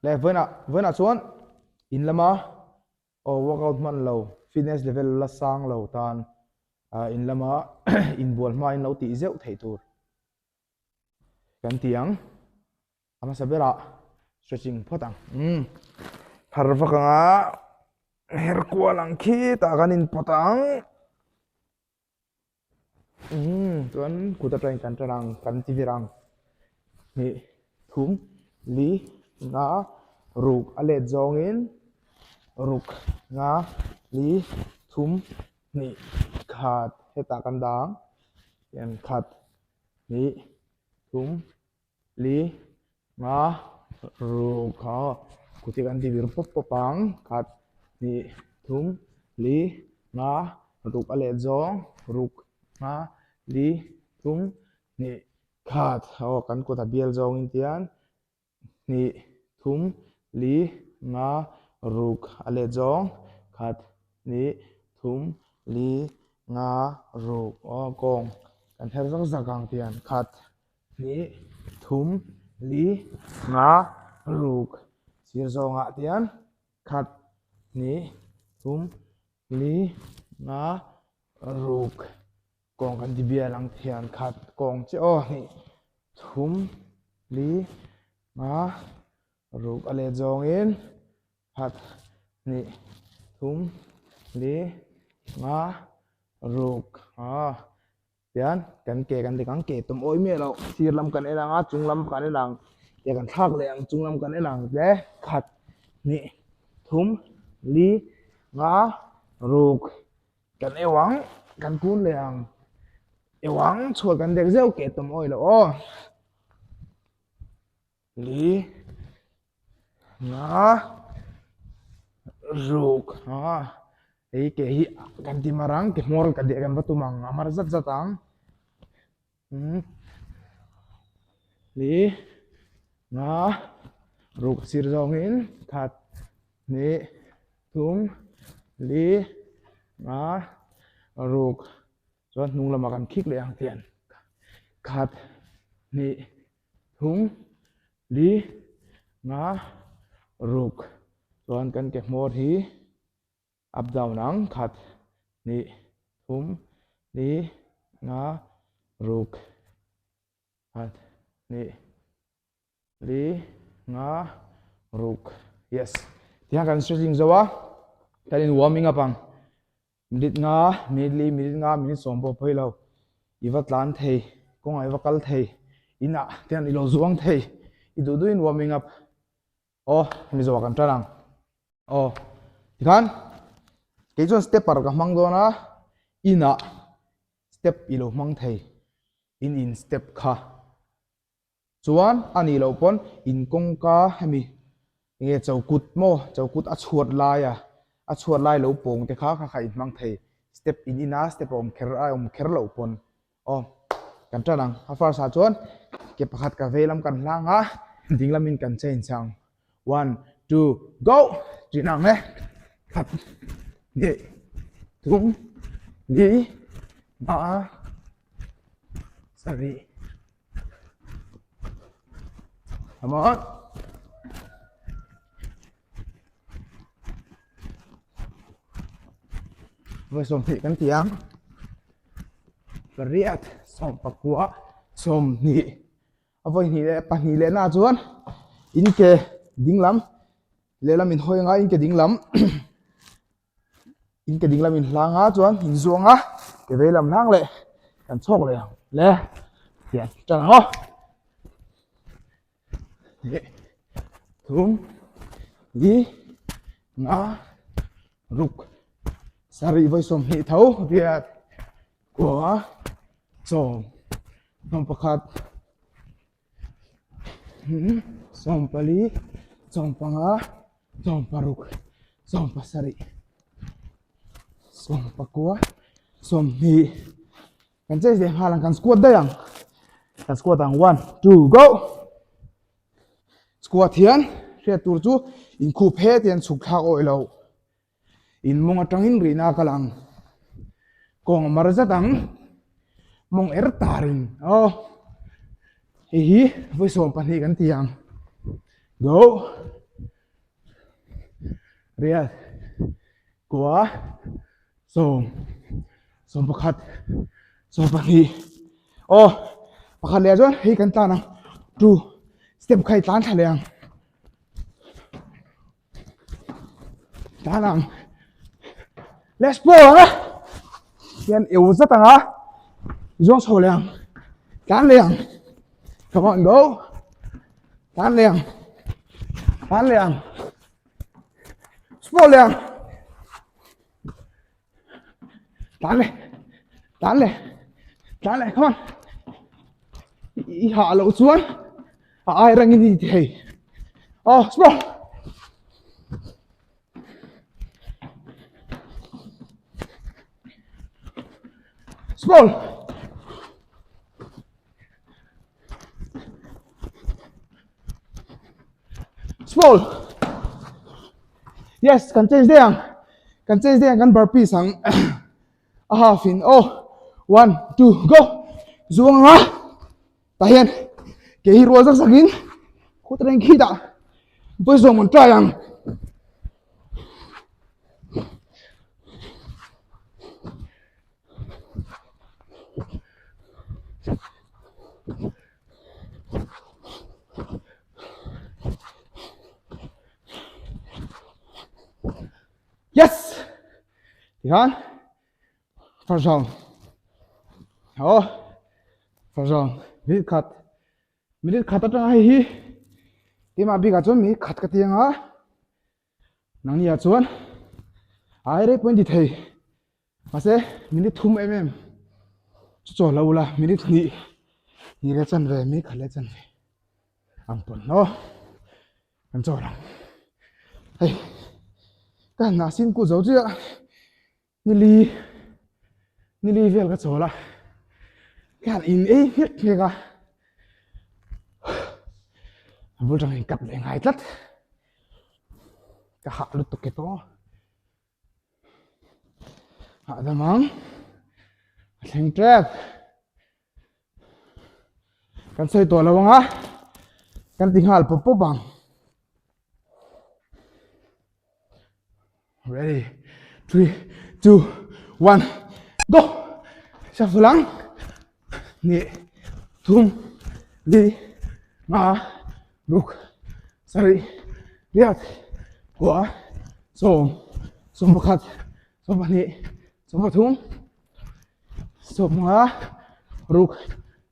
le vena chuan in lama o workout man lo fitness level la sang lo tan in lama in bol ma in lo ti zeu thei tur kan tiang ama sabera stretching photang har vakanga her kwalang khi ta kanin potang tuan kuta train kan tarang kan tivirang ni thum li nga ruk ale zongin ruk nga li thum ni khat heta kan dang yan khat ni thum li nga ruk ha kuti kan tivir pop popang khat ni thum li nga ruk ale zong ruk nga li thum ni khat ho kan kuta bial zong in tian ni thum li nga ruk ale zong khat ni thum li nga ruk o kong kan her zong zakang tian khat ni thum li nga ruk sir zonga tian khat ni thum li nga ruk kong kan dibia lang thian khat kong che o ni thum li nga ruk ale zong in khat ni thum li nga ruk tian kan ke kan dekang ke tum oi me lo sir lam kan elang a chung lam kan elang ya kan thak le ang chung lam kan elang le khat ni thum li nga ruk kan ewang kan kun le ang ewang chhol kan dek zeu ke tum oi lo o li nga ruk ei ke hi kan ti marang ke mor ka de kan batumang amar zat zatang li nga ruk sir zong in khat ni thum li nga ruk chuan hnung lama kan khik le ang tian khat ni thum li nga ruk chuan kan ke mor hi up down ang khat ni thum li nga ruk khat ni li nga ruk yes tiang kan stretching zawa kan warming up ang minute nga minute sompo phelo iwa tlan thei kong ai wakal thei ina tian ilo zuang thei idu in warming up mi zawa kan tarang tikhan cái chọn step par ka mang do na ina step ilo mang thei in step kha chuan ani lo pon in kong ka hemi nge chawkut mo chawkut a chuat lai lo pong te kha kha in mang thei step in ina step om kher lo pon kan tanang a far sa chuan ke pakhat ka velam kan hlanga dinglamin kan chen chang 1 2 go chinang le khat ni thum li nga sorry come on với som thị kan tiang riat som pakua som ni avoi ni le pa ni le na chuan in ke dinglam lelam in hoi nga in ke dinglam in ke dinglam in hlanga chuan in zuanga ke velam nang le kan chok le tian chan ho thum li nga ruk sari voi som hi thau riat kwa som nom pakhat som pali som panga som paruk som pasari som pakua som hi kan che de halang kan squat da yang kan squat ang 1 2 go squat hian riat tur chu in khu phe tian chuk thak oi lo in mong atangin rina kalang kong marzatang mong tarin hi voi som pani kan tiang go riat khua som som pakhat som pahnih pakhat le chuan hei kan tlan ang two step khai tlan thla leang tlan ang let's go anga hian eu zat anga zong so leang tlan leang come on go tlan leang sport leang tlan le come on i hạ lộ chuan ai rang ni thei sport sport sport yes kan change deang kan burpee sang a half in 1 2 go zuang ha ta hian ke hi rual sak sakin khotreng khi da boi zong mon try ang yes ihan first round first round minute khat atang hi tima bi ka chon mi khat ka tianga nang ya chuan ai re point di thei ase minute thum cho lo la minute ni re chan ve mi khale chan ve ang pon no an cho la hey kan na sin ku zo chia ni li vel ka cho la kan in hit nge ka vô trong hình cặp lại ngay tất cả hạ lụt tục cái to hạ ra mắng thành trap kan xây tổ lâu ngá kan tình hal popo bang ready 3 2 1 go shuffle lang ni thum đi ngã ruk sari riat khua som pakhat som pahnih som pathum som ngã ruk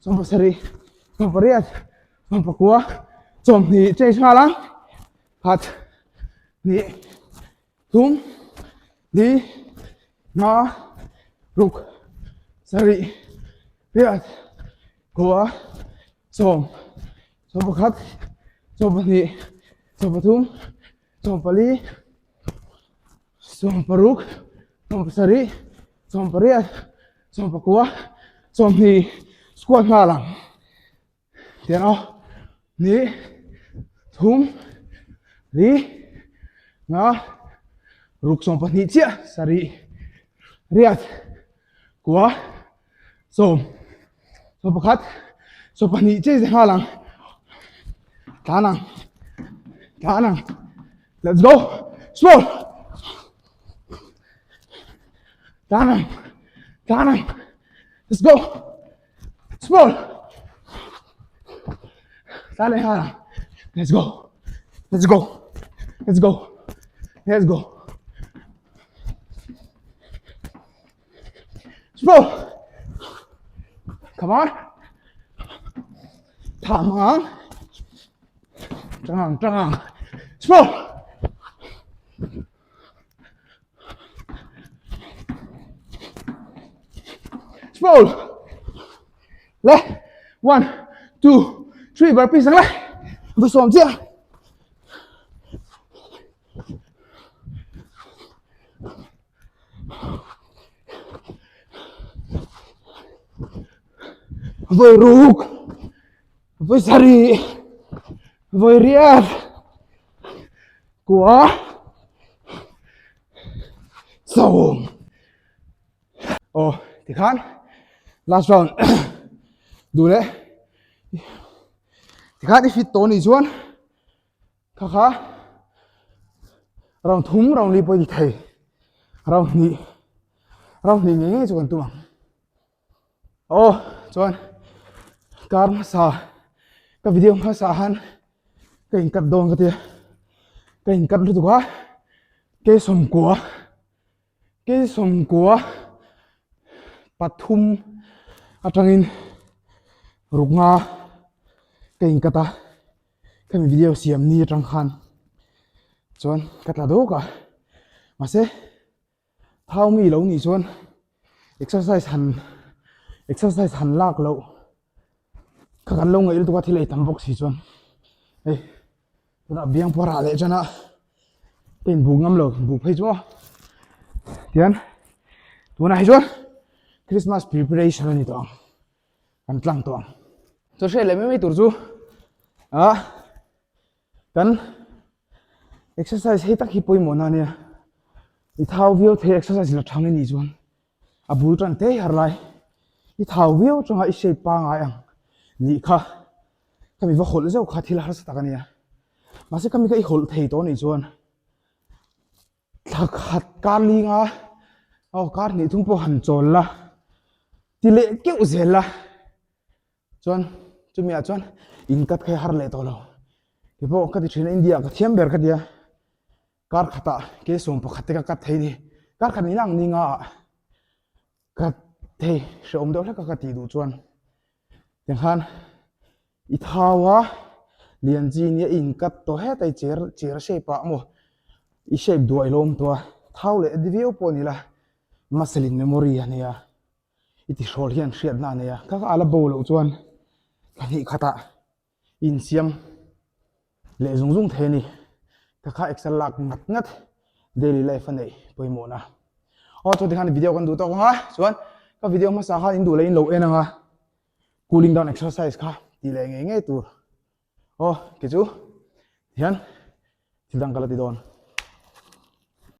som pasari som pariat som pakua som ni chei chha lang phat ni thum đi ngã ruk sari riat khua som pakhat som pahnih som pathum som pali som paruk som pasari som pariat som pakua som ni squat nga lang tian ni thum li nga ruk som pahnih chia sari riat khua som pakhat som pahnih chei nga lang Tanang. Let's go. Slow. Tanang. Let's go. Slow. Let's go. Slow. Come on. Tamang. Trang. Slow. Left. 1 2 3 burpee sang lại. Vừa xòm chưa? Vừa ruk. Vừa sari. Vừa riat. Của xòm. Thì khán. Last round. Đủ đấy. Thì khán đi fit tố này xuống. Khá. เราทุ่มเราลีไปที่ไทยเรานี่งี้จวนตัวโอ้จวนการภาษากับวิดีโอภาษาฮันก็อิงกัดดองกันเถอะก็อิงกัดรู้ตัวเกสมกัวปัทุมอัตรินรุกงาก็อิงกัดก็มีวิดีโอเสียมนี่จังคันจวนกัดละดูกะมาเสเท้ามีเหล่านี้จวนexercise หันลากเหล่ากันลงไอ้ตัวที่เลยทำบอกสิจวนเฮ้ยตัวน่ะเบี้ยงพอราเลยจ้ะนะเป็นบุกงำเหล่าบุกให้จ้วเดี๋ยวตัวน่ะให้จวนคริสต์มาส preparation นี่ตัวกันตั้งตัวจะใช่เลยไม่ตัวจูกัน exercise ให้ตักฮิปโปยหมดนะเนี่ยอีท้าววิวเท exercise หลักทางนี่จวนอาบุลตันเตะอะไรอีท้าววิวจังหวะอีเชปางอะไรนี่ค่ะก็มีว่าขลุ่ยเจ้าขาที่ละหัสตะกันเนี่ยมาสิก็มีก็อีขลุ่ยเทตัวนี่จวนถ้าขัดการลิงเอาการนี่ทุ่งพอหันจนละที่เละเกี่ยวเสียละจวนจุมีอาจวนอินกัดแค่หาเลยตัวเราที่พวกก็ที่เทรนอินเดียก็เทียมเบอร์กันเดียการขัดอะเกสมปขัดก็กัดเทดีการขัดนี่นั่งนี่งากัดเทเชื่อมเดียวแล้วก็กัดตีดูจวนอย่างนั้นอีท้าวะเรียนจีนเนี่ยอินกัดตัวให้แต่เจอเชปะโมอีเชปด้วยลมตัวเท่าเลยดิวิโอปนี่ละมัสลินเมมโมรีเนี่ยอีที่โชว์เรียนเชียดนั่นเนี่ยก็อาลาโบลูจวนกันนี่ขัดอะอินเซียมเละซุงเทนี่ถ้าข้าเอ็กซ์ลักงัดเดลี่ไลฟ์นี่ไปหมดนะอ๋อตัวที่ขันวิดีโอกันดูตัวกันฮะส่วนก็วิดีโอมาสักขันอินดูเลยอินโลเอ็นนะcooling down exercise ค่ะตีแรงง่ายๆตัวโอ้เกจูเฮียนที่ดังกันละตีโดน